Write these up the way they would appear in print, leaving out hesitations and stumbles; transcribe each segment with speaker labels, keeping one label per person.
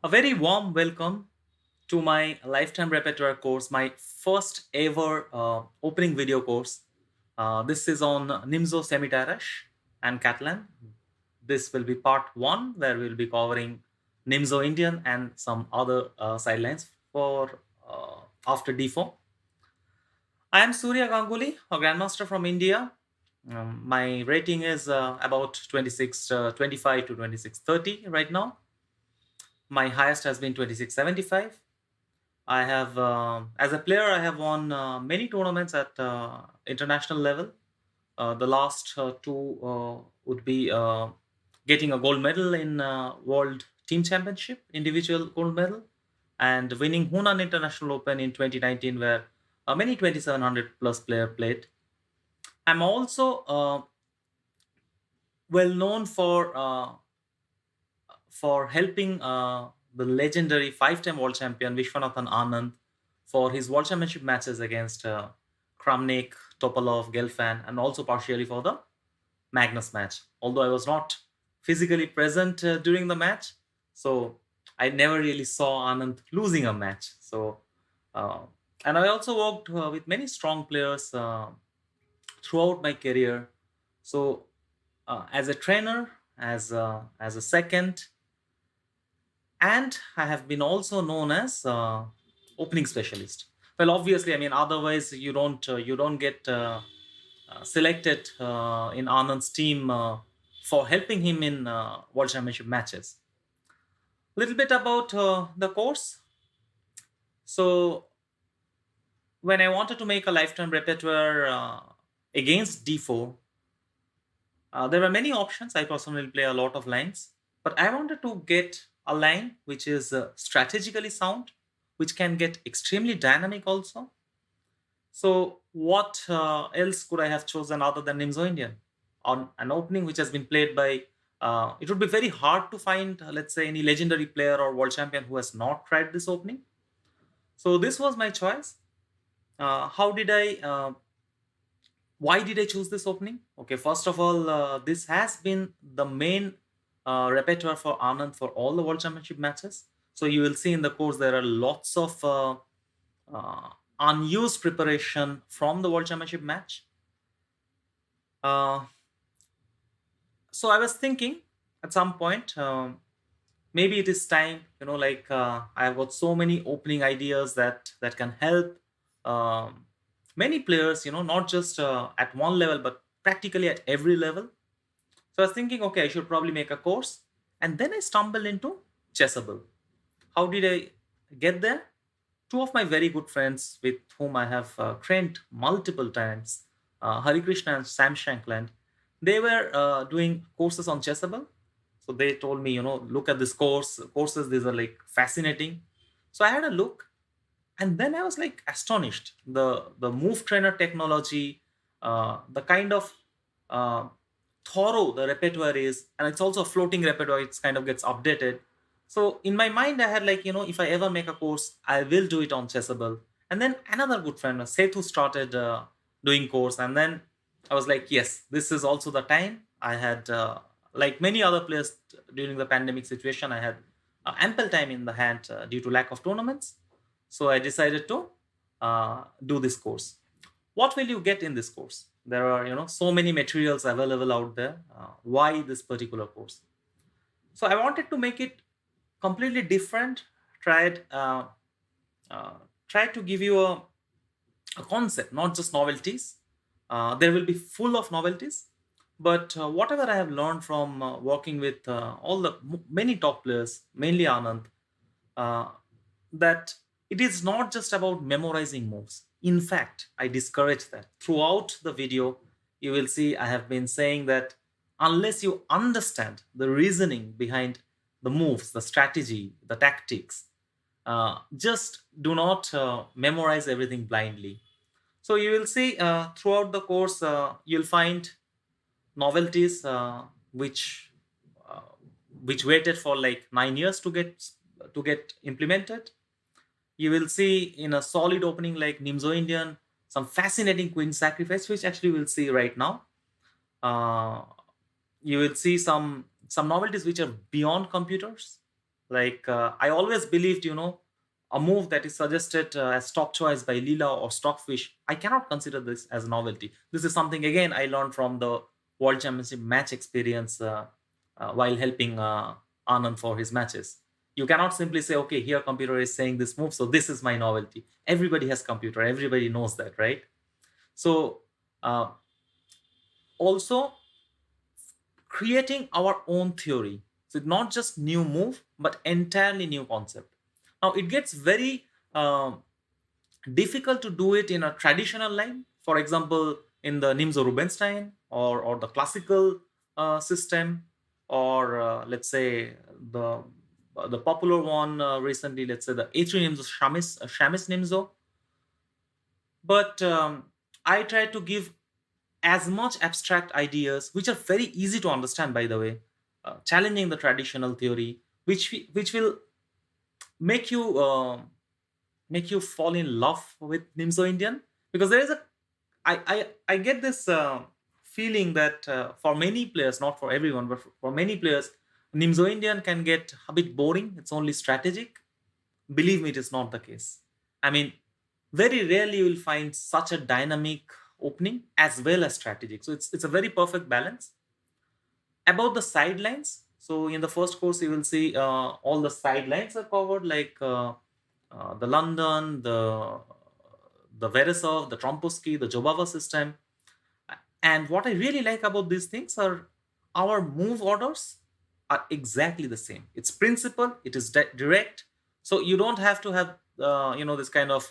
Speaker 1: A very warm welcome to my lifetime repertoire course, my first ever opening video course. This is on Nimzo semi and Catalan. This will be part one, where we'll be covering Nimzo Indian and some other sidelines for after D4. I am Surya Ganguly, a Grandmaster from India. My rating is about 26, 25 to 2630 right now. My highest has been 2675. I have, as a player, I have won many tournaments at international level. The last two would be getting a gold medal in World Team Championship, individual gold medal, and winning Hunan International Open in 2019, where many 2700 plus player played. I'm also well known for helping the legendary five-time world champion Vishwanathan Anand for his world championship matches against Kramnik, Topalov, Gelfand, and also partially for the Magnus match. Although I was not physically present during the match, so I never really saw Anand losing a match. Uh, and I also worked with many strong players throughout my career. So, as a trainer, as a second, and I have been also known as opening specialist. Well, obviously, I mean, otherwise you don't get selected in Anand's team for helping him in World Championship matches. A little bit about the course. So, when I wanted to make a lifetime repertoire against D4, there were many options. I personally play a lot of lines, but I wanted to get a line which is strategically sound, which can get extremely dynamic also. So, what else could I have chosen other than Nimzo Indian? On an opening which has been played by, it would be very hard to find, let's say, any legendary player or world champion who has not tried this opening. So, this was my choice. How did I Why did I choose this opening? Okay, first of all, this has been the main repertoire for Anand for all the World Championship matches. So you will see in the course there are lots of unused preparation from the World Championship match. Uh, so I was thinking at some point, maybe it is time. I've got so many opening ideas that can help many players. Not just at one level, but practically at every level. So I was thinking, okay, I should probably make a course. And then I stumbled into Chessable. How did I get there? Two of my very good friends with whom I have trained multiple times, Hari Krishna and Sam Shankland, they were doing courses on Chessable. So they told me, look at this courses, these are like fascinating. So I had a look, and then I was like astonished. The move trainer technology, the kind of uh, thorough the repertoire is, and it's also a floating repertoire. It's kind of gets updated. So in my mind, I had like, if I ever make a course, I will do it on Chessable. And then another good friend, Sethu, started doing course, and then I was like, yes, this is also the time. I had like many other players during the pandemic situation, I had ample time in the hand due to lack of tournaments. So I decided to do this course. What will you get in this course? There are so many materials available out there. Why this particular course? So I wanted to make it completely different. Tried uh, Try to give you a concept, not just novelties. There will be full of novelties, but whatever I have learned from working with all the many top players, mainly Anand, uh, that it is not just about memorizing moves. In fact, I discourage that. Throughout the video, you will see I have been saying that unless you understand the reasoning behind the moves, the strategy, the tactics, just do not memorize everything blindly. So you will see throughout the course, you'll find novelties uh, which waited for like 9 years to get implemented. You will see in a solid opening like Nimzo Indian some fascinating queen sacrifice, which actually we'll see right now. Uh, you will see some novelties which are beyond computers. Like I always believed, a move that is suggested as top choice by Leela or Stockfish, I cannot consider this as novelty. This is something again I learned from the World Championship match experience while helping Anand for his matches. You cannot simply say, okay, here computer is saying this move, so this is my novelty. Everybody has computer, everybody knows that, right? So uh, also creating our own theory. So it's not just new move, but entirely new concept. Now it gets very difficult to do it in a traditional line. For example, in the Nimzo Rubinstein or the classical system, or let's say the popular one recently, let's say the A3 Nimzo Shamis Nimzo. But I try to give as much abstract ideas which are very easy to understand, by the way, challenging the traditional theory, which will make you fall in love with Nimzo Indian. Because there is a I get this feeling that for many players, not for everyone, but for many players, Nimzo Indian can get a bit boring. It's only strategic. Believe me, it is not the case. I mean, very rarely you will find such a dynamic opening as well as strategic. So it's a very perfect balance. About the sidelines, so in the first course you will see all the sidelines are covered, like the London, the Veresov, the Trompowsky, the Jobava system. And what I really like about these things are our move orders are exactly the same. It's principle, it is direct. So you don't have to have this kind of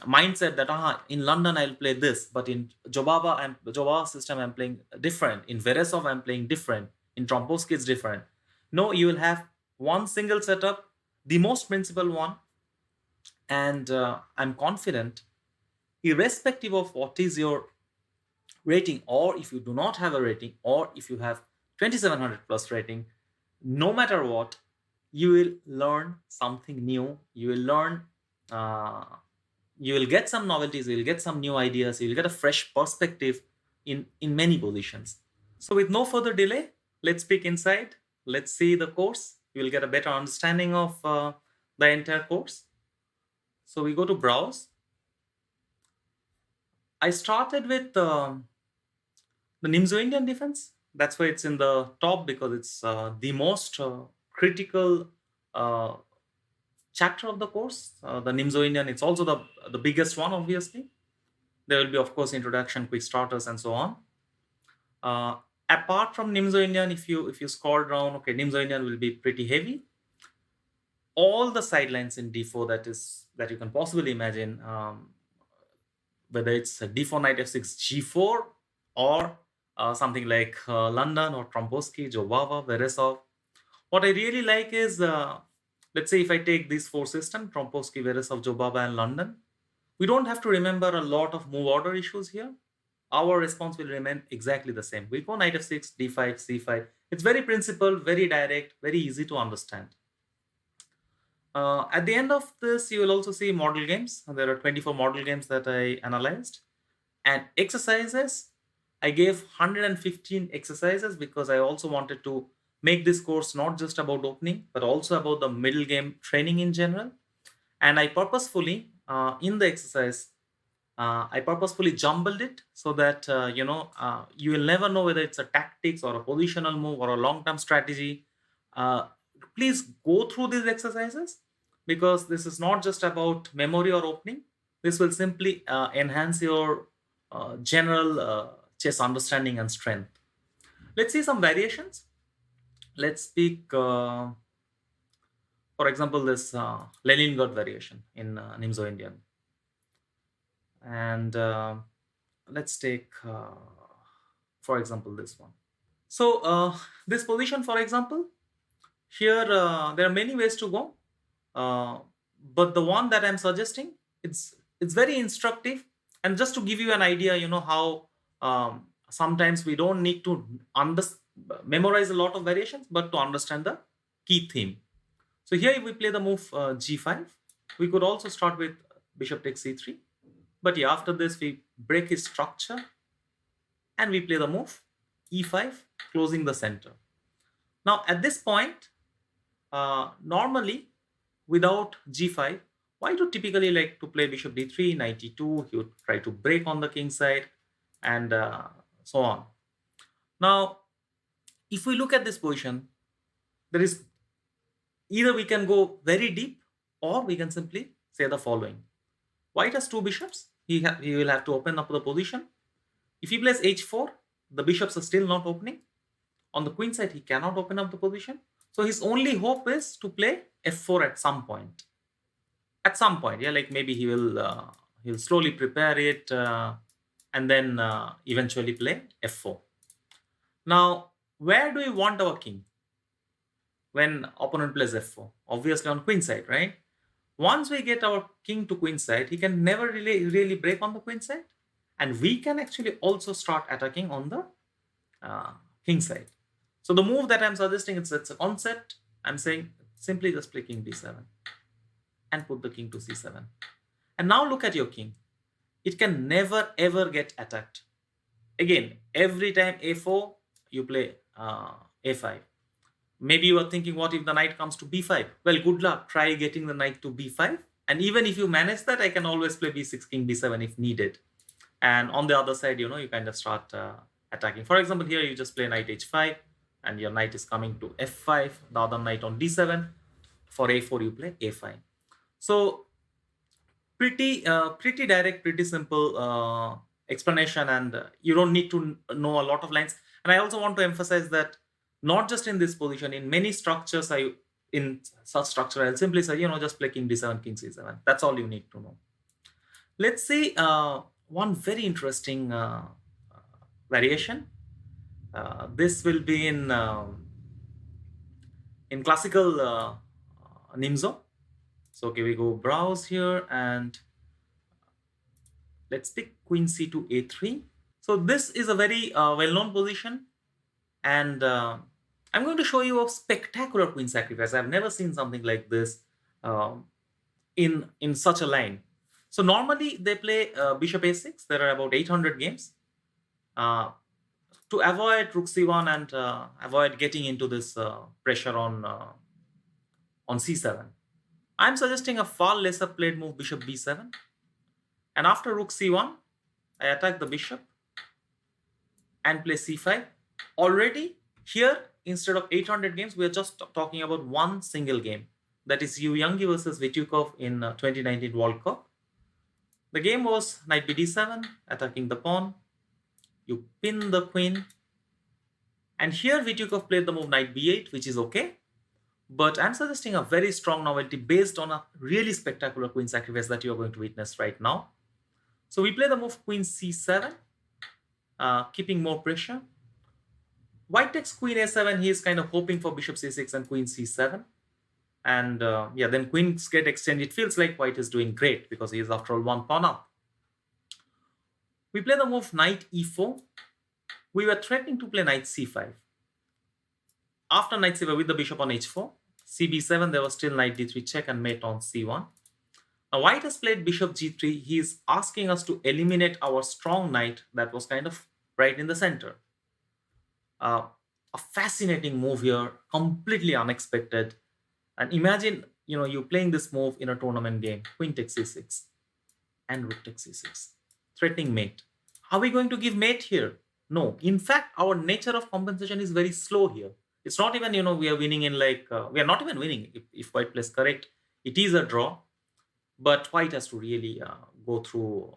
Speaker 1: mindset that in London I'll play this, but in Jobava system I'm playing different. In Veresov I'm playing different. In Trompowsky it's different. No, you will have one single setup, the most principal one, and I'm confident, irrespective of what is your rating, or if you do not have a rating, or if you have 2700 plus rating, no matter what, you will learn something new. You will learn. Uh, you will get some novelties. You will get some new ideas. You will get a fresh perspective in many positions. So, with no further delay, let's peek inside. Let's see the course. You will get a better understanding of the entire course. So, we go to browse. I started with the Nimzo Indian defense. That's why it's in the top, because it's the most critical uh, chapter of the course. The Nimzo Indian, it's also the biggest one, obviously. There will be, of course, introduction, quick starters, and so on. Uh, Apart from Nimzo Indian, if you scroll down, okay, Nimzo Indian will be pretty heavy. All the sidelines in D4 that you can possibly imagine, whether it's a D4 knight F6 G4, or something like London or Trompowsky, Jobava, Veresov. What I really like is, let's say if I take these four systems, Trompowsky, Veresov, Jobava, and London, we don't have to remember a lot of move order issues here. Our response will remain exactly the same. We go knight F6, D5, C5. It's very principled, very direct, very easy to understand. At the end of this, you will also see model games. There are 24 model games that I analyzed. And exercises, I gave 115 exercises because I also wanted to make this course not just about opening, but also about the middle game training in general. And I purposefully, in the exercise, I purposefully jumbled it so that you will never know whether it's a tactics or a positional move or a long-term strategy. Uh, Please go through these exercises, because this is not just about memory or opening. This will simply enhance your general chess understanding and strength. Let's see some variations. Let's speak, for example, this Leningrad variation in Nimzo Indian. And let's take, for example, this one. So, this position, for example, here there are many ways to go. Uh, but the one that I'm suggesting, it's very instructive. And just to give you an idea, how sometimes we don't need to memorize a lot of variations, but to understand the key theme. So here, if we play the move g5, we could also start with bishop takes c3. But yeah, after this, we break his structure and we play the move e5, closing the center. Now, at this point, Normally, without g5, white would typically like to play bishop d3, knight e2. He would try to break on the king side, and so on. Now, if we look at this position, there is either we can go very deep, or we can simply say the following. White has two bishops. He will have to open up the position. If he plays h4, the bishops are still not opening. On the queen side, he cannot open up the position. So his only hope is to play f4 at some point. At some point, yeah, like maybe he'll slowly prepare it, and then eventually play f4. Now, where do we want our king when opponent plays f4? Obviously on queen side, right? Once we get our king to queen side, he can never really break on the queen side, and we can actually also start attacking on the king side. So the move that I'm suggesting, it's a concept. I'm saying simply just play king d7 and put the king to c7. And now look at your king. It can never ever get attacked. Again, every time a4, you play a5. Maybe you are thinking, what if the knight comes to b5? Well, good luck. Try getting the knight to b5. And even if you manage that, I can always play b6, king b7 if needed. And on the other side, you kind of start attacking. For example, here you just play knight h5, and your knight is coming to f5, the other knight on d7. For a4, you play a5. So pretty direct, pretty simple explanation, and you don't need to know a lot of lines. And I also want to emphasize that not just in this position, in many structures, in such structure, I'll simply say, just play king d7, king c7. That's all you need to know. Let's see one very interesting variation. This will be in classical Nimzo. So okay, we go browse here, and let's pick queen c2 a3. So this is a very well-known position, and I'm going to show you a spectacular queen sacrifice. I've never seen something like this in such a line. So normally they play bishop a6. There are about 800 games. To avoid rook c1 and avoid getting into this pressure on c7, I'm suggesting a far lesser played move, bishop b7. And after rook c1, I attack the bishop and play c5. Already here, instead of 800 games, we are just talking about one single game. That is Yu Youngi versus Vityukov in 2019 World Cup. The game was knight bd7, attacking the pawn. You pin the queen. And here Vityukov played the move knight b8, which is okay. But I'm suggesting a very strong novelty based on a really spectacular queen sacrifice that you're going to witness right now. So we play the move queen c7, keeping more pressure. White takes queen a7. He is kind of hoping for bishop c6 and queen c7. And yeah, then queens get extended. It feels like white is doing great because he is after all one pawn up. We play the move knight e4. We were threatening to play knight c5. After knight c5 with the bishop on h4, cb7, there was still knight d3 check and mate on c1. Now white has played bishop g3. He is asking us to eliminate our strong knight that was kind of right in the center. A fascinating move here, completely unexpected. And imagine, you playing this move in a tournament game. Queen takes c6 and rook takes c6, threatening mate. Are we going to give mate here? No. In fact, our nature of compensation is very slow here. It's not even, we are winning in we are not even winning. If white plays correct, it is a draw. But white has to really go through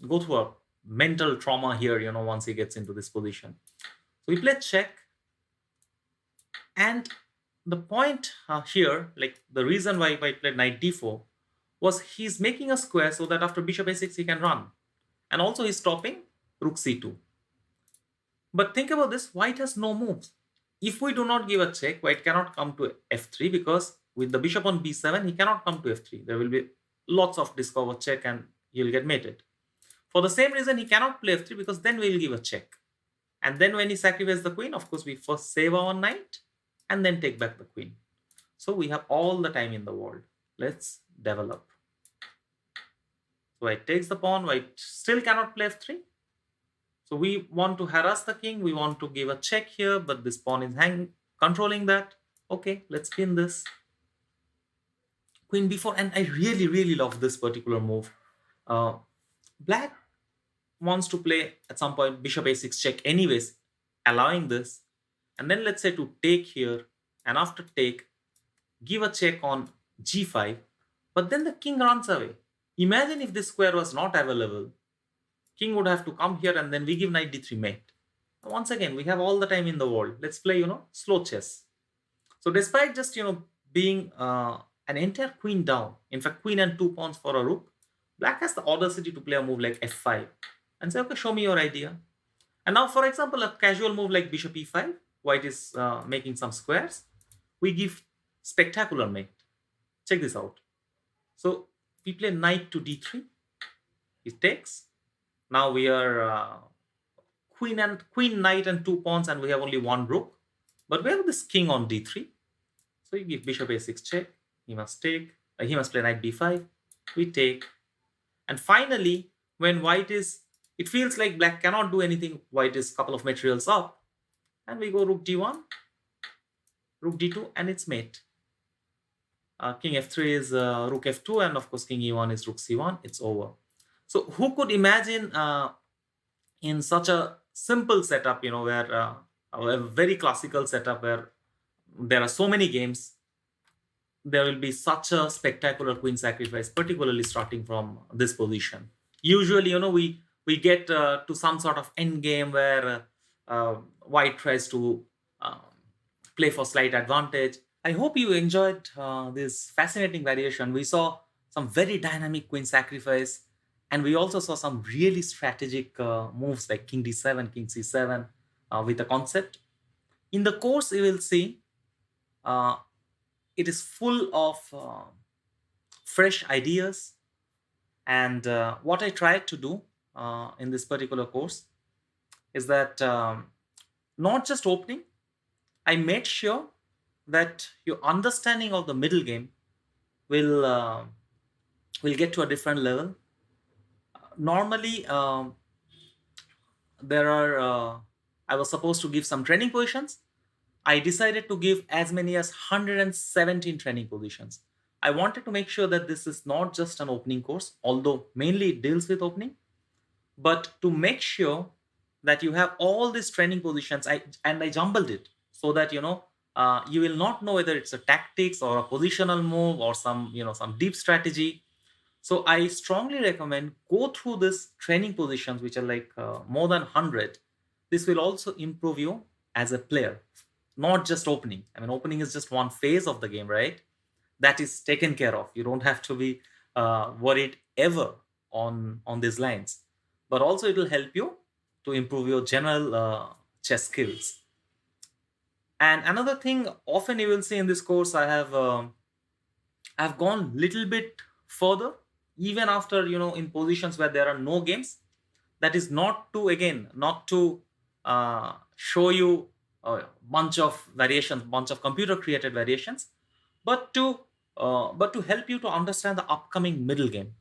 Speaker 1: a mental trauma here, once he gets into this position. So we play check. And the point here, the reason why white played knight d4 was he's making a square so that after bishop a6 he can run. And also he's stopping rook c2. But think about this, white has no moves. If we do not give a check, white cannot come to f3 because with the bishop on b7, he cannot come to f3. There will be lots of discover check and he'll get mated. For the same reason, he cannot play f3 because then we'll give a check. And then when he sacrifices the queen, of course, we first save our knight and then take back the queen. So we have all the time in the world. Let's develop. So white takes the pawn. White still cannot play f3. So we want to harass the king. We want to give a check here, but this pawn is controlling that. Okay, let's pin this. Queen b4, and I really, really love this particular move. Uh, Black wants to play at some point bishop a6 check anyways, allowing this. And then let's say to take here, and after take, give a check on g5, but then the king runs away. Imagine if this square was not available, king would have to come here and then we give knight d3 mate. Once again, we have all the time in the world. Let's play, slow chess. So despite just, being an entire queen down, in fact, queen and 2 pawns for a rook, black has the audacity to play a move like f5 and say, okay, show me your idea. And now, for example, a casual move like bishop e5, white is making some squares. We give spectacular mate. Check this out. So we play knight to d3. It takes. Now we are queen, knight, and 2 pawns, and we have only one rook. But we have this king on d3. So you give bishop a6 check. He must take. He must play knight b5. We take. And finally, when white is, it feels like black cannot do anything. White is a couple of materials up. And we go rook d1, rook d2, and it's mate. King f3 is rook f2, and of course king e1 is rook c1. It's over. So who could imagine in such a simple setup, where a very classical setup where there are so many games, there will be such a spectacular queen sacrifice, particularly starting from this position. Usually, we get to some sort of end game where white tries to play for slight advantage. I hope you enjoyed this fascinating variation. We saw some very dynamic queen sacrifice, and we also saw some really strategic moves like king d7, king c7 with a concept. In the course, you will see uh, it is full of fresh ideas. And what I tried to do in this particular course is that not just opening, I made sure that your understanding of the middle game will get to a different level. Normally, there are I was supposed to give some training positions. I decided to give as many as 117 training positions. I wanted to make sure that this is not just an opening course, although mainly it deals with opening, but to make sure that you have all these training positions. I jumbled it so that you will not know whether it's a tactics or a positional move or some deep strategy. So I strongly recommend go through this training positions, which are like more than 100. This will also improve you as a player, not just opening. I mean, opening is just one phase of the game, right? That is taken care of. You don't have to be worried ever on these lines. But also it will help you to improve your general chess skills. And another thing, often you will see in this course, I've gone little bit further, even after in positions where there are no games. That is not to show you a bunch of variations, bunch of computer created variations, but to help you to understand the upcoming middle game.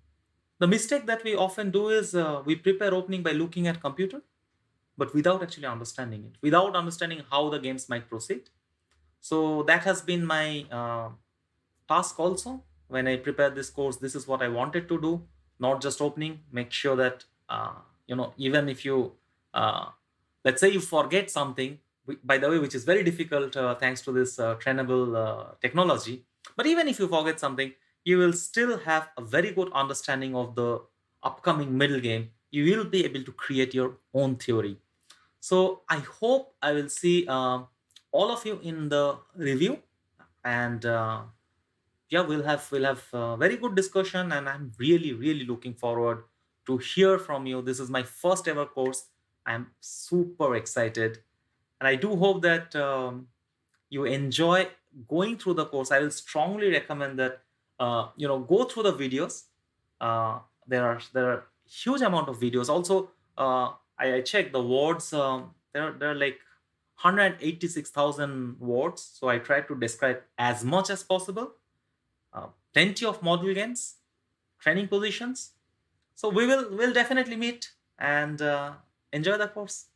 Speaker 1: The mistake that we often do is we prepare opening by looking at computer, but without actually understanding it, without understanding how the games might proceed. So that has been my task also. When I prepared this course, this is what I wanted to do, not just opening. Make sure that even if you let's say you forget something, by the way, which is very difficult thanks to this trainable technology, but even if you forget something, you will still have a very good understanding of the upcoming middle game. You will be able to create your own theory. So I hope I will see all of you in the review, and yeah, we'll have very good discussion, and I'm really, really looking forward to hear from you. This is my first ever course. I'm super excited, and I do hope that you enjoy going through the course. I will strongly recommend that go through the videos. There are huge amount of videos. Also, I checked the words. There are like 186,000 words. So I try to describe as much as possible. Plenty of model games, training positions. So we'll definitely meet and enjoy the course.